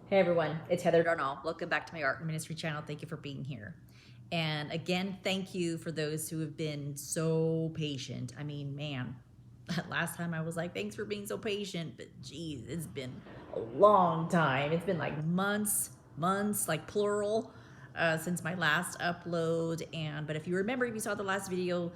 Hey everyone, it's Heather Darnall. Welcome back to my art and ministry channel. Thank you for being here. And again, thank you for those who have been so patient. I mean, man, last time I was like, thanks for being so patient, but geez, it's been a long time. It's been like months, like plural, since my last upload. But if you remember, if you saw the last video,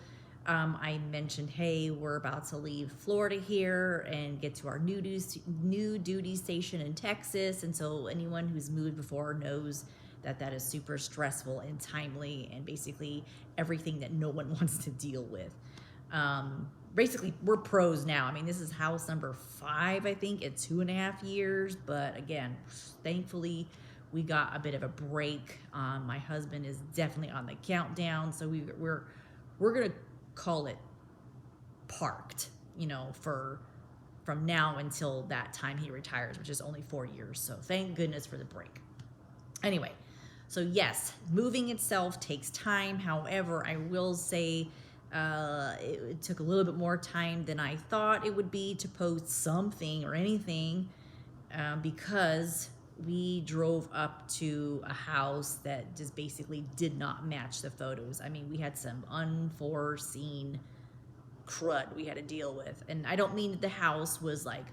I mentioned, hey, we're about to leave Florida here and get to our new duty station in Texas. And so anyone who's moved before knows that that is super stressful and timely and basically everything that no one wants to deal with. Basically, we're pros now. I mean, this is house number 5, I think, in 2.5 years. But again, thankfully, we got a bit of a break. My husband is definitely on the countdown, so we're gonna call it parked, for from now until that time he retires, which is only 4 years. So thank goodness for the break. Anyway, so yes, moving itself takes time. However, I will say it took a little bit more time than I thought it would be to post something or anything because we drove up to a house that just basically did not match the photos. I mean, we had some unforeseen crud we had to deal with. And I don't mean that the house was like,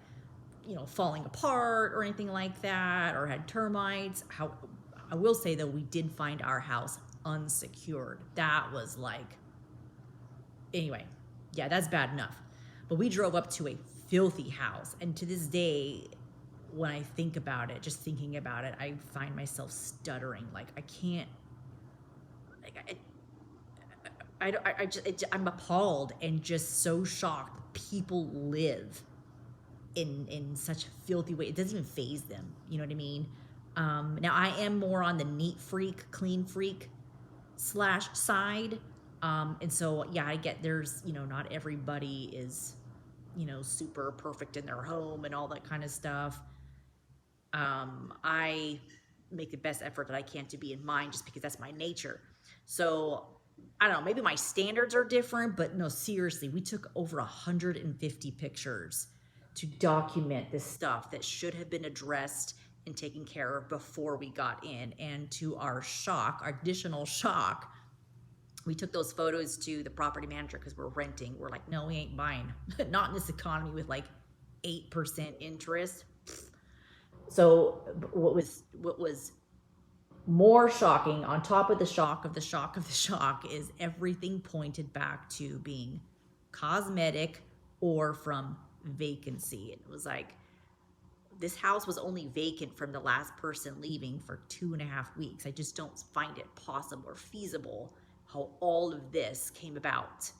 falling apart or anything like that or had termites. How I will say though, we did find our house unsecured. That was like, anyway, yeah, that's bad enough. But we drove up to a filthy house. And to this day, when I think about it, just thinking about it, I find myself stuttering. Like, I can't, like, I'm appalled and just so shocked people live in such a filthy way. It doesn't even faze them. You know what I mean? Now I am more on the neat freak, clean freak / side. And so, yeah, I get there's, not everybody is, super perfect in their home and all that kind of stuff. I make the best effort that I can to be in mine just because that's my nature. So I don't know, maybe my standards are different, but no, seriously, we took over 150 pictures to document this stuff that should have been addressed and taken care of before we got in. And to our shock, our additional shock, we took those photos to the property manager because we're renting. We're like, no, we ain't buying. Not in this economy with like 8% interest. So what was more shocking, on top of the shock of the shock of the shock, is everything pointed back to being cosmetic or from vacancy. It was like this house was only vacant from the last person leaving for 2.5 weeks. I just don't find it possible or feasible how all of this came about.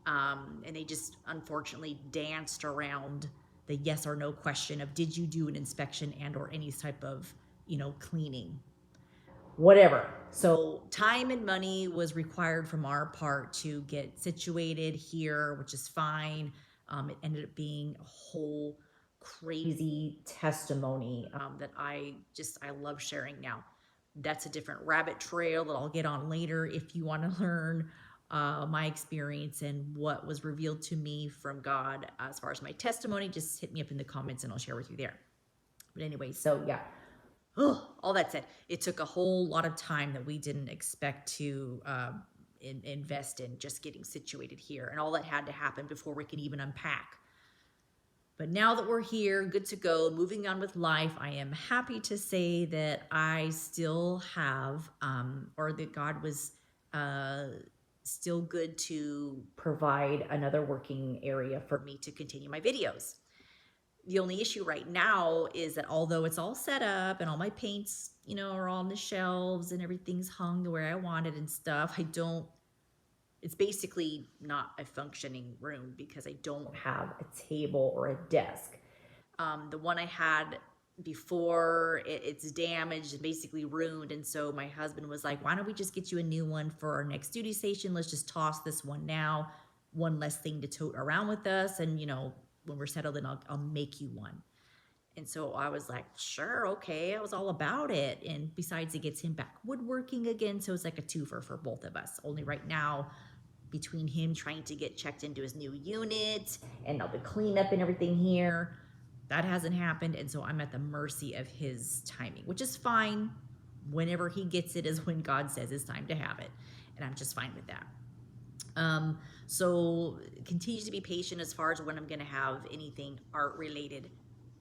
And they just unfortunately danced around the yes or no question of did you do an inspection and or any type of, cleaning, whatever. So time and money was required from our part to get situated here, which is fine. It ended up being a whole crazy testimony that I love sharing now. That's a different rabbit trail that I'll get on later if you want to learn my experience and what was revealed to me from God as far as my testimony. Just hit me up in the comments and I'll share with you there. But anyway, so yeah. All that said, it took a whole lot of time that we didn't expect to invest in just getting situated here. And all that had to happen before we could even unpack. But now that we're here, good to go, moving on with life, I am happy to say that I still have, or that God was still good to provide another working area for me to continue my videos. The only issue right now is that although it's all set up and all my paints, are on the shelves and everything's hung the way I want it and stuff, it's basically not a functioning room because I don't have a table or a desk. The one I had before, it's damaged and basically ruined. And so my husband was like, why don't we just get you a new one for our next duty station? Let's just toss this one now. One less thing to tote around with us. And, when we're settled in, I'll make you one. And so I was like, sure, okay. I was all about it. And besides, it gets him back woodworking again. So it's like a twofer for both of us. Only right now, between him trying to get checked into his new unit and all the cleanup and everything here, That hasn't happened. And so I'm at the mercy of his timing, which is fine. Whenever he gets it is when God says it's time to have it. And I'm just fine with that. So continue to be patient as far as when I'm going to have anything art related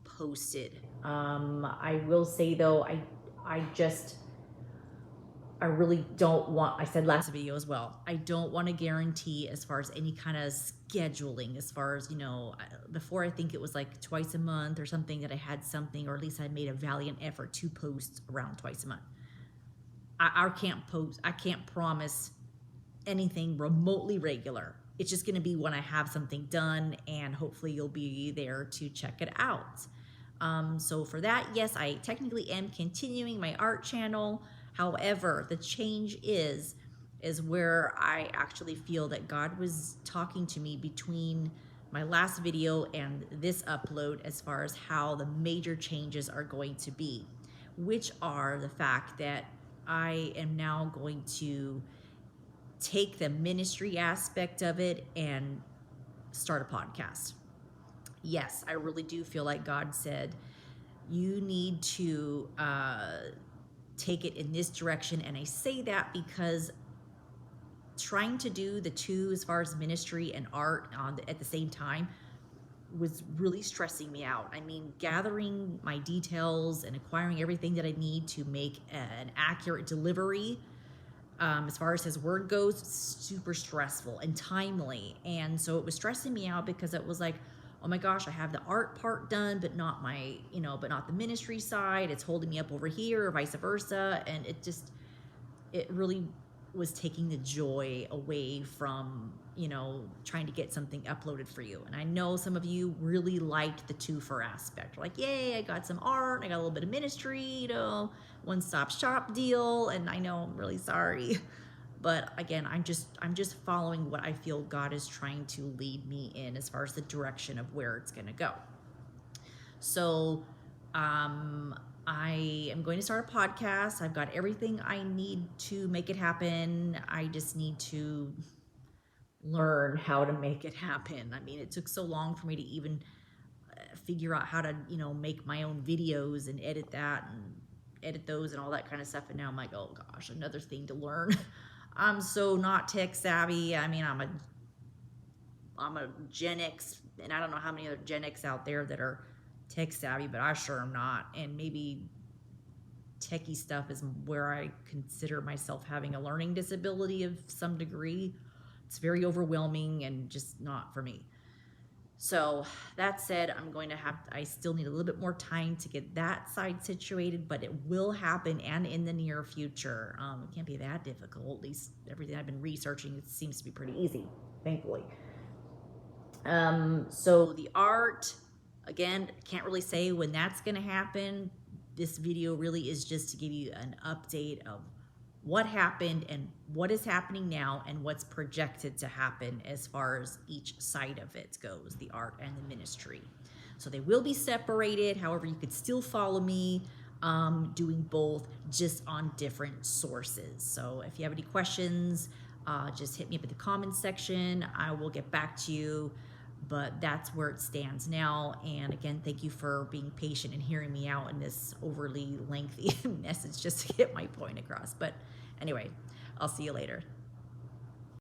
posted. I will say though, I really don't want, I said last video as well, I don't want to guarantee as far as any kind of scheduling, as far as, before I think it was like twice a month or something that I had something, or at least I made a valiant effort to post around twice a month. I can't promise anything remotely regular. It's just going to be when I have something done, and hopefully you'll be there to check it out. So for that, yes, I technically am continuing my art channel. However, the change is where I actually feel that God was talking to me between my last video and this upload as far as how the major changes are going to be, which are the fact that I am now going to take the ministry aspect of it and start a podcast. Yes, I really do feel like God said, you need to take it in this direction. And I say that because trying to do the two as far as ministry and art at the same time was really stressing me out. I mean, gathering my details and acquiring everything that I need to make an accurate delivery, as far as his word goes, super stressful and timely. And so it was stressing me out because it was like, oh my gosh, I have the art part done, but not but not the ministry side. It's holding me up over here, or vice versa. And it really was taking the joy away from, trying to get something uploaded for you. And I know some of you really liked the two-for aspect. Like, yay, I got some art, I got a little bit of ministry, one-stop shop deal. And I know I'm really sorry. But again, I'm just following what I feel God is trying to lead me in as far as the direction of where it's going to go. So I am going to start a podcast. I've got everything I need to make it happen. I just need to learn how to make it happen. I mean, it took so long for me to even figure out how to, make my own videos and edit those and all that kind of stuff. And now I'm like, oh gosh, another thing to learn. I'm so not tech savvy. I mean, I'm a Gen X, and I don't know how many other Gen X out there that are tech savvy, but I sure am not. And maybe techie stuff is where I consider myself having a learning disability of some degree. It's very overwhelming and just not for me. So that said, I still need a little bit more time to get that side situated, but it will happen, and in the near future. It can't be that difficult. At least everything I've been researching, it seems to be pretty easy, thankfully. So the art, again, can't really say when that's going to happen. This video really is just to give you an update of what happened and what is happening now and what's projected to happen as far as each side of it goes, the art and the ministry. So they will be separated. However, you could still follow me doing both, just on different sources. So if you have any questions, just hit me up in the comments section. I will get back to you. But that's where it stands now. And again, thank you for being patient and hearing me out in this overly lengthy message just to get my point across. But anyway, I'll see you later.